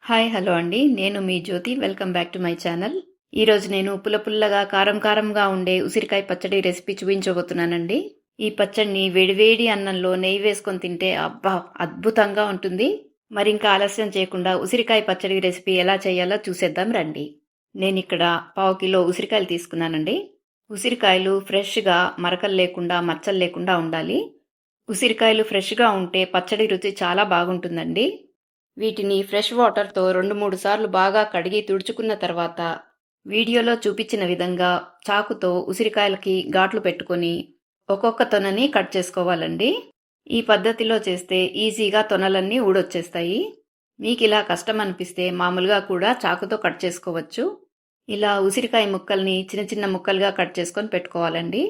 Hi hello అండి. నేను మీ Jyothi. Welcome back to my channel. ఈరోజు నేను పుల్లగా కారం కారంగా ఉండే ఉసిరికాయ పచ్చడి రెసిపీ చూపించబోతున్నానండి. ఈ పచ్చడిని వేడివేడి అన్నంలో నెయ్యి వేసుకొని తింటే అబ్బా అద్భుతంగా ఉంటుంది. మరింకా ఆలస్యం చేయకుండా ఉసిరికాయ పచ్చడి రెసిపీ ఎలా చేయాలో చూసేద్దాం రండి. నేను ఇక్కడ 1/2 కిలో ఉసిరికాయలు తీసుకున్నానండి. ఉసిరికాయలు ఫ్రెష్గా మరకలు లేకుండా మచ్చలు లేకుండా ఉండాలి. ఉసిరికాయలు ఫ్రెష్గా ఉంటే పచ్చడి రుచి చాలా బాగుంటుందండి. వీటిని ఫ్రెష్ వాటర్తో 2-3 సార్లు బాగా కడిగి తుడుచుకున్న తర్వాత వీడియోలో చూపించిన విధంగా చాకుతో ఉసిరికాయలకి ఘాట్లు పెట్టుకొని ఒక్కొక్క తొనని కట్ చేసుకోవాలండి. ఈ పద్ధతిలో చేస్తే ఈజీగా తొనలన్నీ ఊడొచ్చేస్తాయి. మీకు ఇలా కష్టం అనిపిస్తే మామూలుగా కూడా చాకుతో కట్ చేసుకోవచ్చు. ఇలా ఉసిరికాయ ముక్కల్ని చిన్న చిన్న ముక్కలుగా కట్ చేసుకొని పెట్టుకోవాలండి.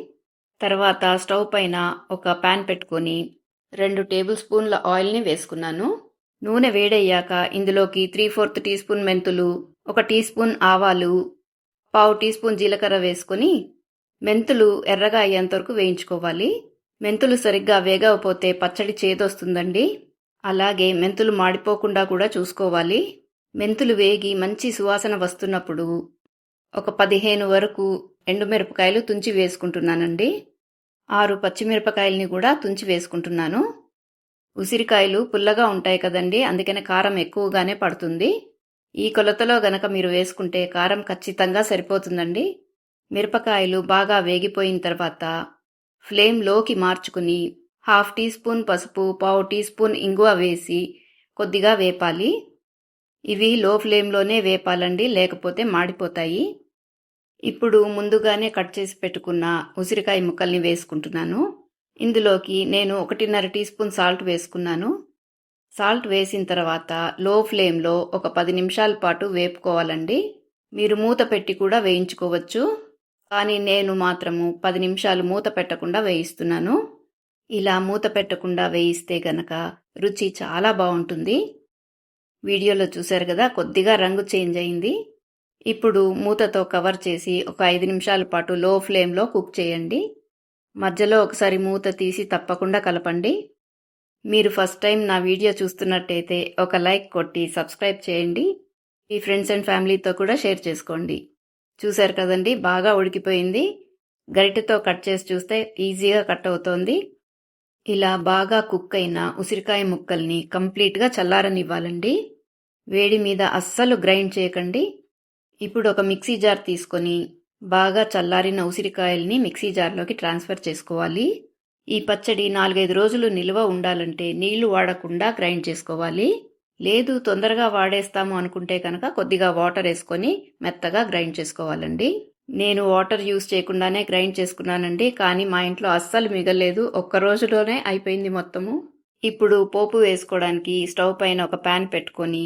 తర్వాత స్టవ్ పైన ఒక ప్యాన్ పెట్టుకొని 2 టేబుల్ స్పూన్ల ఆయిల్ని వేసుకున్నాను. నూనె వేడయ్యాక ఇందులోకి 3/4 టీ స్పూన్ మెంతులు, 1 టీ స్పూన్ ఆవాలు, 1/2 టీ స్పూన్ జీలకర్ర వేసుకొని మెంతులు ఎర్రగా అయ్యేంత వరకు వేయించుకోవాలి. మెంతులు సరిగ్గా వేగకపోతే పచ్చడి చేదొస్తుందండి. అలాగే మెంతులు మాడిపోకుండా కూడా చూసుకోవాలి. మెంతులు వేగి మంచి సువాసన వస్తున్నప్పుడు ఒక 15 వరకు ఎండుమిరపకాయలు తుంచి వేసుకుంటున్నానండి. 6 పచ్చిమిరపకాయల్ని కూడా తుంచి వేసుకుంటున్నాను. ఉసిరికాయలు పుల్లగా ఉంటాయి కదండి, అందుకనే కారం ఎక్కువగానే పడుతుంది. ఈ కొలతలో గనక మీరు వేసుకుంటే కారం ఖచ్చితంగా సరిపోతుందండి. మిరపకాయలు బాగా వేగిపోయిన తర్వాత ఫ్లేమ్ లోకి మార్చుకుని 1/2 టీ స్పూన్ పసుపు, 1/4 టీ స్పూన్ ఇంగువ వేసి కొద్దిగా వేపాలి. ఇవి లో ఫ్లేమ్లోనే వేపాలండి, లేకపోతే మాడిపోతాయి. ఇప్పుడు ముందుగానే కట్ చేసి పెట్టుకున్న ఉసిరికాయ ముక్కల్ని వేసుకుంటున్నాను. ఇందులోకి నేను 1.5 టీ స్పూన్ సాల్ట్ వేసుకున్నాను. సాల్ట్ వేసిన తర్వాత లో ఫ్లేమ్లో ఒక 10 నిమిషాల పాటు వేపుకోవాలండి. మీరు మూత పెట్టి కూడా వేయించుకోవచ్చు, కానీ నేను మాత్రము 10 నిమిషాలు మూత పెట్టకుండా వేయిస్తున్నాను. ఇలా మూత పెట్టకుండా వేయిస్తే గనక రుచి చాలా బాగుంటుంది. వీడియోలో చూశారు కదా, కొద్దిగా రంగు చేంజ్ అయింది. ఇప్పుడు మూతతో కవర్ చేసి ఒక 5 నిమిషాల పాటు లో ఫ్లేమ్లో కుక్ చేయండి. మధ్యలో ఒకసారి మూత తీసి తప్పకుండా కలపండి. మీరు ఫస్ట్ టైం నా వీడియో చూస్తున్నట్టయితే ఒక లైక్ కొట్టి సబ్స్క్రైబ్ చేయండి. మీ ఫ్రెండ్స్ అండ్ ఫ్యామిలీతో కూడా షేర్ చేసుకోండి. చూశారు కదండి, బాగా ఉడికిపోయింది. గరిటెతో కట్ చేసి చూస్తే ఈజీగా కట్ అవుతోంది. ఇలా బాగా కుక్ అయిన ఉసిరికాయ ముక్కల్ని కంప్లీట్గా చల్లారనివ్వాలండి. వేడి మీద అస్సలు గ్రైండ్ చేయకండి. ఇప్పుడు ఒక మిక్సీ జార్ తీసుకొని బాగా చల్లారిన ఉసిరికాయల్ని మిక్సీ జార్లోకి ట్రాన్స్ఫర్ చేసుకోవాలి. ఈ పచ్చడి 4-5 రోజులు నిల్వ ఉండాలంటే నీళ్లు వాడకుండా గ్రైండ్ చేసుకోవాలి. లేదు తొందరగా వాడేస్తాము అనుకుంటే కనుక కొద్దిగా వాటర్ వేసుకొని మెత్తగా గ్రైండ్ చేసుకోవాలండి. నేను వాటర్ యూజ్ చేయకుండానే గ్రైండ్ చేసుకున్నానండి, కానీ మా ఇంట్లో అస్సలు మిగలేదు. ఒక్క రోజులోనే అయిపోయింది మొత్తము. ఇప్పుడు పోపు వేసుకోవడానికి స్టవ్ పైన ఒక ప్యాన్ పెట్టుకొని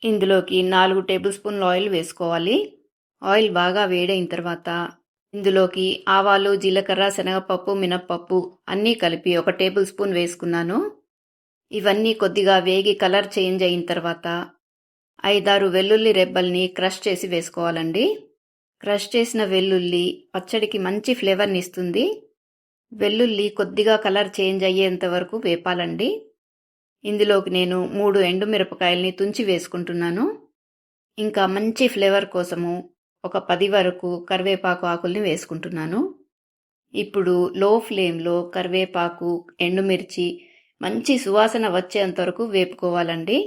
ఇందులోకి 4 టేబుల్ స్పూన్ల ఆయిల్ వేసుకోవాలి. ఆయిల్ బాగా వేడైన తర్వాత ఇందులోకి ఆవాలు, జీలకర్ర, శనగపప్పు, మినప్పప్పు అన్నీ కలిపి 1 టేబుల్ స్పూన్ వేసుకున్నాను. ఇవన్నీ కొద్దిగా వేగి కలర్ చేంజ్ అయిన తర్వాత 5-6 వెల్లుల్లి రెబ్బల్ని క్రష్ చేసి వేసుకోవాలండి. క్రష్ చేసిన వెల్లుల్లి పచ్చడికి మంచి ఫ్లేవర్ని ఇస్తుంది. వెల్లుల్లి కొద్దిగా కలర్ చేంజ్ అయ్యేంత వరకు వేపాలండి. ఇందులోకి నేను 3 ఎండుమిరపకాయల్ని తుంచి వేసుకుంటున్నాను. ఇంకా మంచి ఫ్లేవర్ కోసము ఒక 10 వరకు కరివేపాకు ఆకుల్ని వేసుకుంటున్నాను. ఇప్పుడు లో ఫ్లేమ్లో కరివేపాకు, ఎండుమిర్చి మంచి సువాసన వచ్చేంత వరకు వేపుకోవాలండి.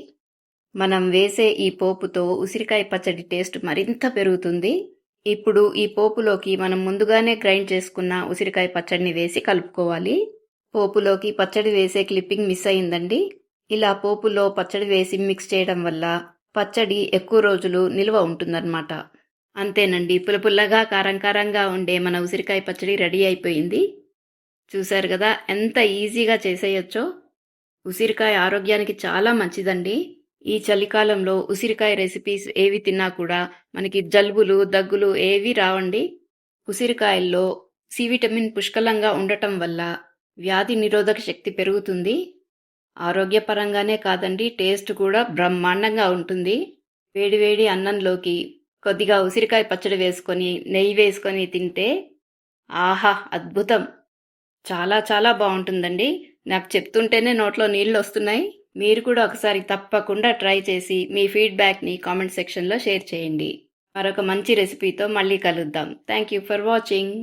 మనం వేసే ఈ పోపుతో ఉసిరికాయ పచ్చడి టేస్ట్ మరింత పెరుగుతుంది. ఇప్పుడు ఈ పోపులోకి మనం ముందుగానే గ్రైండ్ చేసుకున్న ఉసిరికాయ పచ్చడిని వేసి కలుపుకోవాలి. పోపులోకి పచ్చడి వేసే క్లిప్పింగ్ మిస్ అయిందండి. ఇలా పోపులో పచ్చడి వేసి మిక్స్ చేయడం వల్ల పచ్చడి ఎక్కువ రోజులు నిల్వ ఉంటుందన్నమాట. అంతేనండి, పుల్లగా కారంగా ఉండే మన ఉసిరికాయ పచ్చడి రెడీ అయిపోయింది. చూశారు కదా ఎంత ఈజీగా చేసేయచ్చో. ఉసిరికాయ ఆరోగ్యానికి చాలా మంచిదండి. ఈ చలికాలంలో ఉసిరికాయ రెసిపీస్ ఏవి తిన్నా కూడా మనకి జలుబులు, దగ్గులు ఏవి రావండి. ఉసిరికాయల్లో సి విటమిన్ పుష్కలంగా ఉండటం వల్ల వ్యాధి నిరోధక శక్తి పెరుగుతుంది. ఆరోగ్యపరంగానే కాదండి, టేస్ట్ కూడా బ్రహ్మాండంగా ఉంటుంది. వేడివేడి అన్నంలోకి కొద్దిగా ఉసిరికాయ పచ్చడి వేసుకొని నెయ్యి వేసుకొని తింటే ఆహా అద్భుతం! చాలా చాలా బాగుంటుందండి. నాకు చెప్తుంటేనే నోట్లో నీళ్ళు వస్తున్నాయి. మీరు కూడా ఒకసారి తప్పకుండా ట్రై చేసి మీ ఫీడ్బ్యాక్ని కామెంట్ సెక్షన్లో షేర్ చేయండి. మరొక మంచి రెసిపీతో మళ్ళీ కలుద్దాం. Thank you for watching.